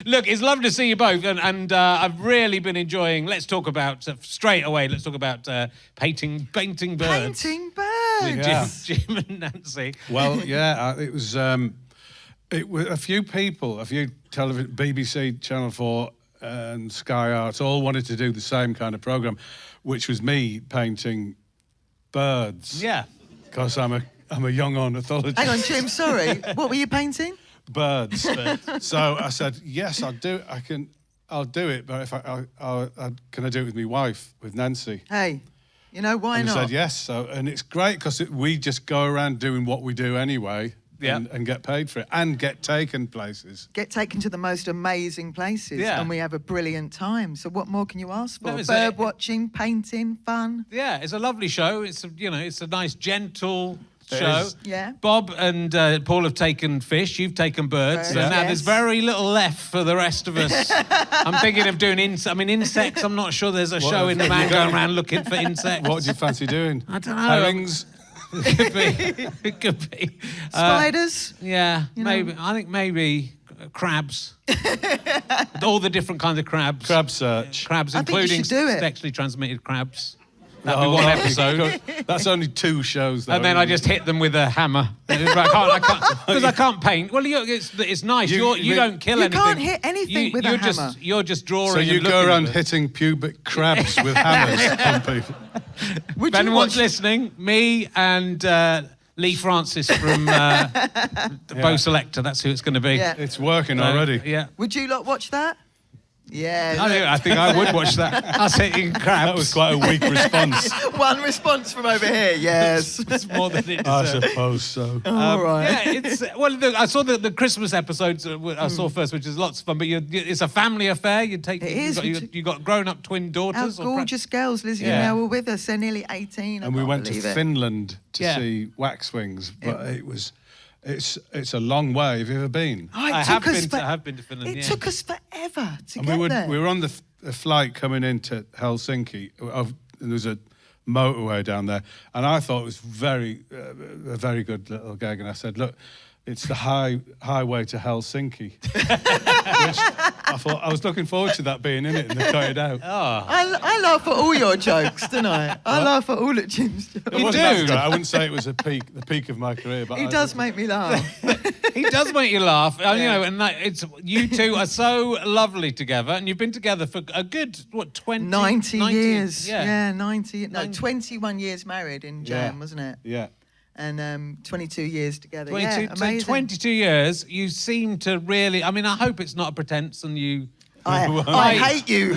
Look, it's lovely to see you both, and I've really been enjoying. Let's talk about straight away. Let's talk about painting birds. Painting birds. With Jim and Nancy. Well, yeah, it was a few people, a few television, BBC, Channel 4, and Sky Arts all wanted to do the same kind of program, which was me painting birds. Yeah. Because I'm a young ornithologist. Hang on, Jim, sorry. What were you painting? Birds. So I said, yes, I'll do it, but if can I do it with my wife, with Nancy? Hey, you know, why and not? He said yes. And it's great because we just go around doing what we do anyway. Yeah. And get paid for it and get taken places. Get taken to the most amazing places, and we have a brilliant time. So what more can you ask for? Bird watching, painting, fun. Yeah, it's a lovely show. It's a nice, gentle show. Yeah. Bob and Paul have taken fish. You've taken birds. So now there's very little left for the rest of us. I'm thinking of doing insects. I'm not sure there's a show in the man going around looking for insects. What do you fancy doing? I don't know. Herrings. It could be. Spiders? Yeah, maybe. I think maybe crabs. All the different kinds of crabs. Crab search. Crabs, I think you including should do it. sexually transmitted crabs. That'd be one episode. That's only 2 shows, though. And then I just hit them with a hammer. I can't, because I can't paint. Well, it's nice. You don't kill anything. You can't hit anything with a hammer. You're just drawing. So you go around hitting pubic crabs with hammers on people. If anyone's listening, me and Lee Francis from Bow Selector, that's who it's going to be. Yeah. It's working already. Yeah. Would you lot watch that? Yeah. I think I would watch that. Us hitting crabs. That was quite a weak response. One response from over here, yes. It's more than it I deserves. suppose so. All right. Yeah, I saw the Christmas episodes I saw first, which is lots of fun. But it's a family affair. It is. You got grown-up twin daughters. Our gorgeous girls, Lizzie and Mel, were with us. They're nearly 18. And we went to Finland to see waxwings, but it's a long way. Have you ever been? Oh, I have been to Finland. It took us forever to and get there. We were on the flight coming into Helsinki. And there was a motorway down there, and I thought it was a very good little gag. And I said, "Look, it's the highway to Helsinki." Which I thought I was looking forward to that being in it, and they cut it out. Oh. I laugh at all your jokes, don't I? I laugh at all of Jim's jokes. It wasn't as great. I wouldn't say it was the peak of my career, but He does make me laugh. He does make you laugh, and you two are so lovely together, and you've been together for a good 90 years. Yeah, 90. No, 21 years married in Jan, wasn't it? Yeah. And 22 years together. 22, yeah, amazing. 22 years. You seem to really. I mean, I hope it's not a pretense, and you. I hate you.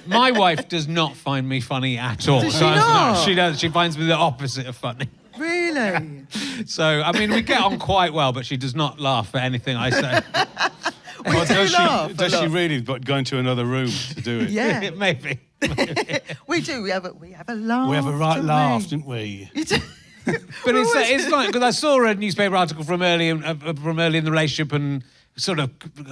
My wife does not find me funny at all. Does she not? No, she does. She finds me the opposite of funny. Really? So, I mean, we get on quite well, but she does not laugh at anything I say. Does she really? But going to another room to do it? Yeah, maybe. We do. We have a laugh. We have a right laugh, didn't we? You do. But it's like, because I saw a newspaper article from early in the relationship and sort of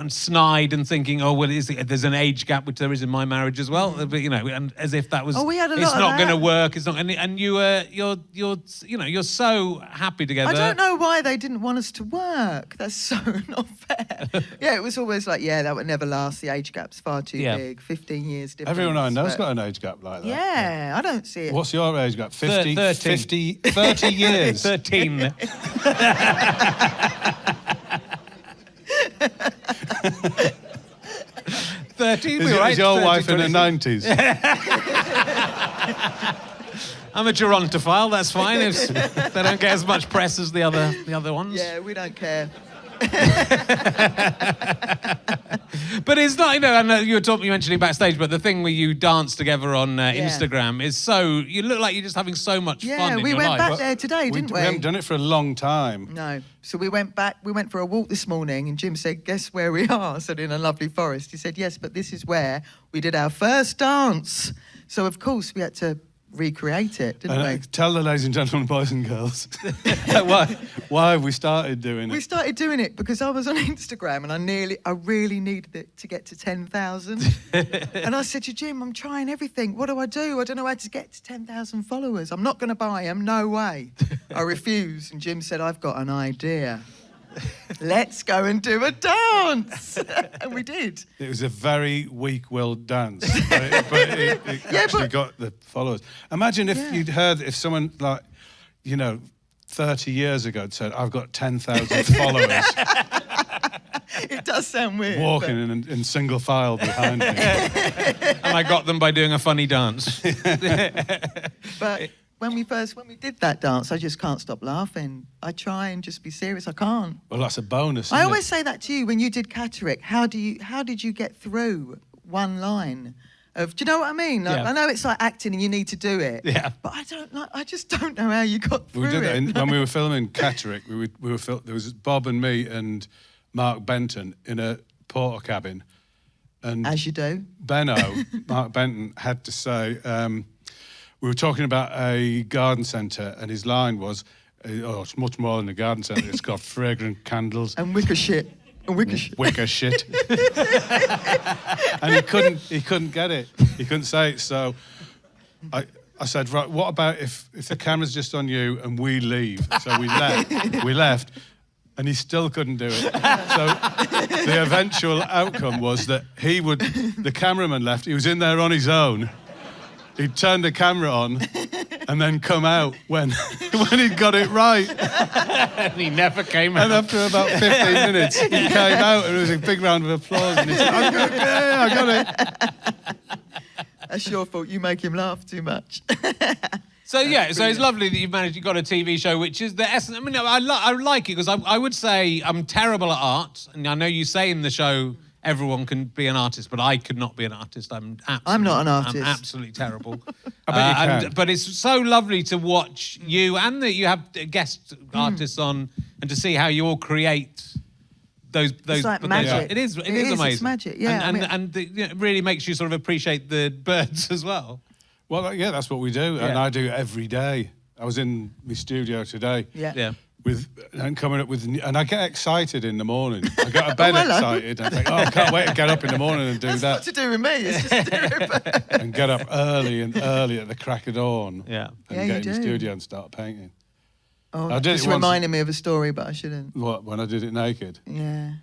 snide and thinking, oh well, there's an age gap, which there is in my marriage as well. But and as if that was, we had a lot it's of not that. going to work. It's not, and you're so happy together. I don't know why they didn't want us to work. That's so not fair. Yeah, it was always like, that would never last. The age gap's far too big. 15 years difference. Everyone I know's got an age gap like that. Yeah, I don't see it. What's your age gap? 50, 13. 30 years. 13. 13. Is your wife in her 90s? I'm a Gerontophile, that's fine. They don't get as much press as the other ones. Yeah, we don't care. But it's not, I know you were mentioning backstage, but the thing where you dance together on Instagram is so, you look like you're just having so much fun in your life. Yeah, we went back there today, didn't we? We haven't done it for a long time. No. So we went for a walk this morning, and Jim said, guess where we are? I said, in a lovely forest. He said, yes, but this is where we did our first dance. So, of course, we had to recreate it, didn't we? Tell the ladies and gentlemen, boys and girls, why we started doing it. We started doing it because I was on Instagram and I really needed it to get to 10,000. And I said to Jim, I'm trying everything. What do? I don't know how to get to 10,000 followers. I'm not going to buy them, no way. I refused. And Jim said, I've got an idea. let's go and do a dance. And we did. It was a very weak-willed dance, but it actually got the followers. Imagine if you'd heard, if someone like, 30 years ago had said, I've got 10,000 followers. It does sound weird. Walking in single file behind me. And I got them by doing a funny dance. But when we did that dance, I just can't stop laughing. I try and just be serious. I can't. Well, that's a bonus. I Isn't always it? say that to you when you did Catterick. How did you get through one line? Do you know what I mean? Like, Yeah. I know it's like acting and you need to do it. Yeah. But I just don't know how you got through We did it. it when we were filming Catterick. We were there was Bob and me and Mark Benton in a porter cabin, and As you do. Mark Benton had to say, we were talking about a garden centre, and his line was, it's much more than a garden centre. It's got fragrant candles. And wicker shit. And wicker shit. Wicker shit. And he couldn't get it. He couldn't say it. So I said, right, what about if the camera's just on you and we leave? So we left. And he still couldn't do it. So the eventual outcome was that the cameraman left. He was in there on his own. He'd turned the camera on and then come out when he'd got it right. And he never came out. And after about 15 minutes, he came out and it was a big round of applause. And he said, I got it. That's your fault. You make him laugh too much. So it's lovely that you've got a TV show, which is the essence. I mean, I like it because I would say I'm terrible at art, and I know you say in the show everyone can be an artist, but I could not be an artist. I'm not an artist. I'm absolutely terrible. I bet you can. But it's so lovely to watch you and that you have guest artists on, and to see how you all create those. It's like magic. It is amazing. It's magic. Yeah, and it really makes you sort of appreciate the birds as well. Well, yeah, that's what we do. And I do it every day. I was in my studio today. Yeah. Coming up with, and I get excited in the morning. I get a bed excited. I think, I can't wait to get up in the morning and do That's that. not to do with me. It's just to do with And get up early at the crack of dawn. Yeah. And you get in the do. studio and start painting. Oh, I did it's it once. reminding me of a story, but I shouldn't. What, when I did it naked? Yeah.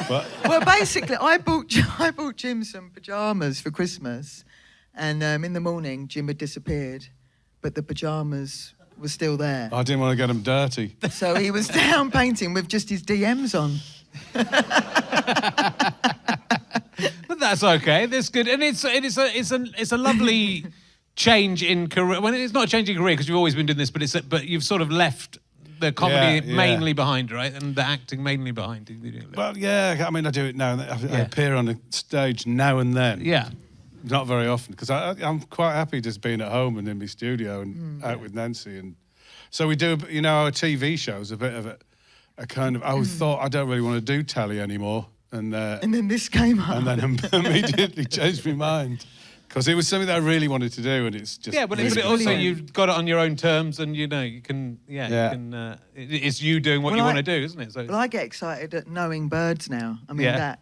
But Well, basically, I bought Jim some pajamas for Christmas, and in the morning, Jim had disappeared, but the pajamas were still there. I didn't want to get them dirty. So he was down painting with just his DMs on. But that's okay. That's good, and it's a lovely change in career. Well, it's not a change in career because you've always been doing this, but you've sort of left the comedy Yeah. mainly behind, right, and the acting mainly behind. Well, yeah, I mean, I do it now. I appear on the stage now and then. Yeah. Not very often, because I'm quite happy just being at home and in my studio and out with Nancy. And so we do, our TV show's a bit of a kind of, I thought I don't really want to do telly anymore. And then this came up. and then immediately changed my mind. Because it was something that I really wanted to do, and it's just... Yeah, but Really also brilliant. you've got it on your own terms, and you can, it's you doing what you want to do, isn't it? So Well, I get excited at knowing birds now. I mean, that,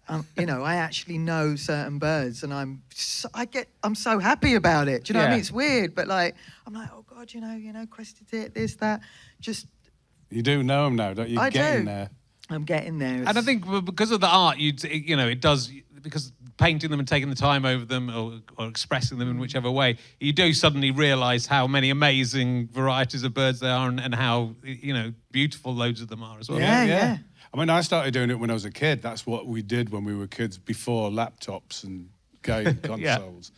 I actually know certain birds, and I'm so happy about it. Do you know what I mean? It's weird, but like, I'm like, oh God, crested tit, this, that. Just. You do know them now, don't you? I Getting do. there. I'm getting there. And I think because of the art, it does, because painting them and taking the time over them or expressing them in whichever way, you do suddenly realise how many amazing varieties of birds there are and how, beautiful loads of them are as well. Yeah. I mean, I started doing it when I was a kid. That's what we did when we were kids before laptops and game consoles.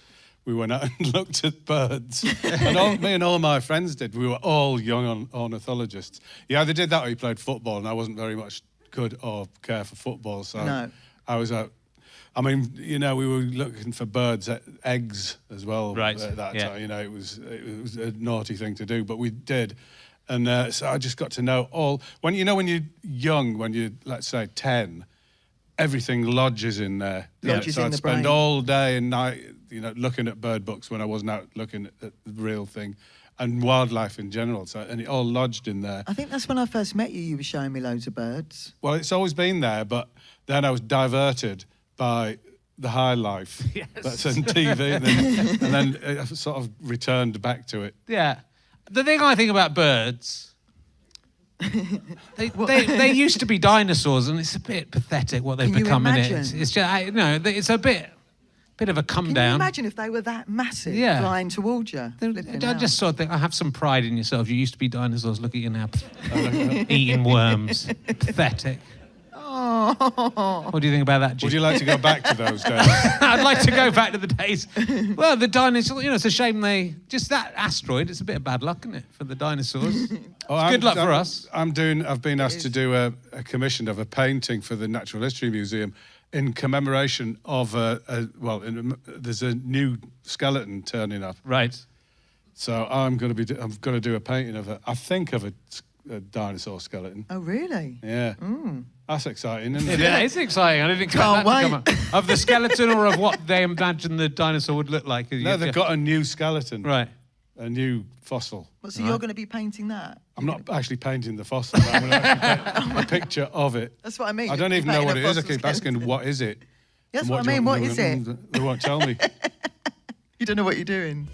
We went out and looked at birds. And me and all my friends did. We were all young ornithologists. You either did that or you played football, and I wasn't very much good or care for football. So No. I was out. I mean, we were looking for birds' eggs as well. Right, At that yeah. time, it was a naughty thing to do, but we did. And so I just got to know all. When you're young, when you're, let's say, 10, everything lodges in there. Lodges so in I'd the spend brain. all day and night, looking at bird books when I wasn't out looking at the real thing, and wildlife in general. So, and it all lodged in there. I think that's when I first met you. You were showing me loads of birds. Well, it's always been there, but then I was diverted by the high life that's on TV, and then I sort of returned back to it. Yeah. The thing I think about birds They used to be dinosaurs, and it's a bit pathetic what they've Can you become in it. imagine? It's just, it's a bit of a come Can down. you imagine if they were that massive Yeah. flying towards you? I just sort of think, I have some pride in yourself. You used to be dinosaurs. Look at you now, eating worms. Pathetic. Oh. What do you think about that, Jim? Would you like to go back to those days? I'd like to go back to the days. Well, the dinosaurs, it's a shame just that asteroid, it's a bit of bad luck, isn't it, for the dinosaurs? Good luck for us. I've been asked to do a commission of a painting for the Natural History Museum in commemoration of there's a new skeleton turning up. Right. So I'm going to do a painting of a dinosaur skeleton. Oh, really? Yeah. That's exciting, isn't it? Yeah, it's exciting. I didn't expect Can't that to come up. Of the skeleton or of what they imagine the dinosaur would look like? No, they've got a new skeleton. Right. A new fossil. So you're going to be painting that? I'm not actually painting the fossil. I'm going to actually paint a picture of it. That's what I mean. I don't even know what it is. I keep asking, what is it? That's what I mean. What is it? They won't tell me. You don't know what you're doing.